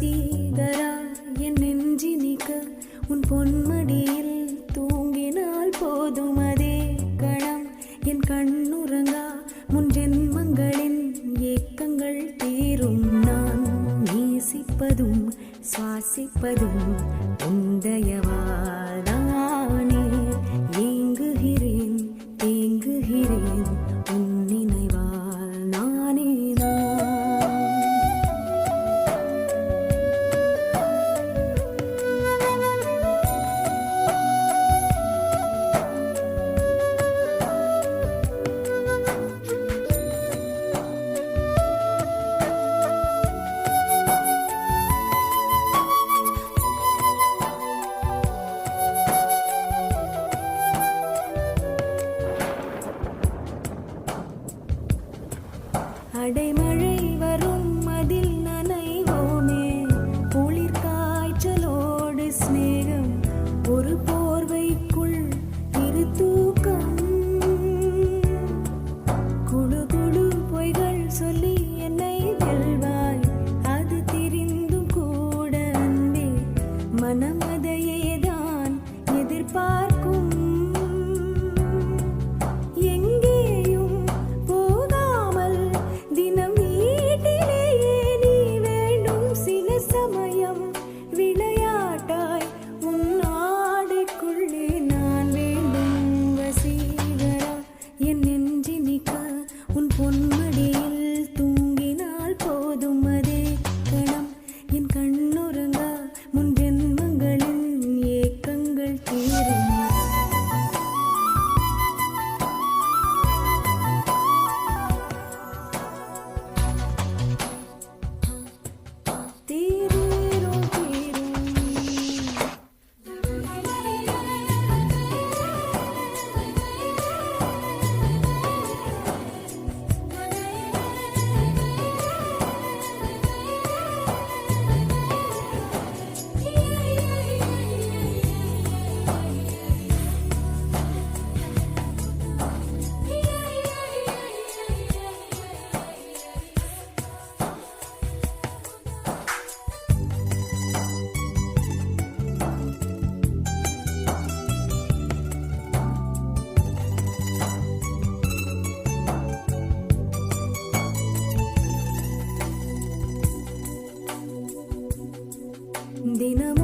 வசீகரா என் நெஞ்சினிக்க உன் பொன்மடியில் தூங்கினால் போதும் அதே கணம் என் கண்ணுறங்கா முன் ஜென்மங்களின் ஏக்கங்கள் தீரும் நான் நேசிப்பதும் சுவாசிப்பதும் உந்தயவாதானே ஏங்குகிறேன் தேங்குகிறேன் உன் நினைவால் நானே அடைமழை வரும் அதில் நனைவோமே குளிர் காய்ச்சலோடு சிநேகம் ஒரு போர்வைக்குள் இரு தூக்கம் குழு குழு பொய்கள் சொல்லி என்னை வெல்வாய் அது தெரிந்தும் கூட அன்பே மனம் அதையேதான் எதிர்பார்க்கும் உன் பொன்மடியில் தூங்கினால் போதும் அதே கணம் என் கண்ணுறங்கா முன் ஜென்மங்களின் ஏக்கங்கள் தீரும் தீரும் தீரும் தினமும்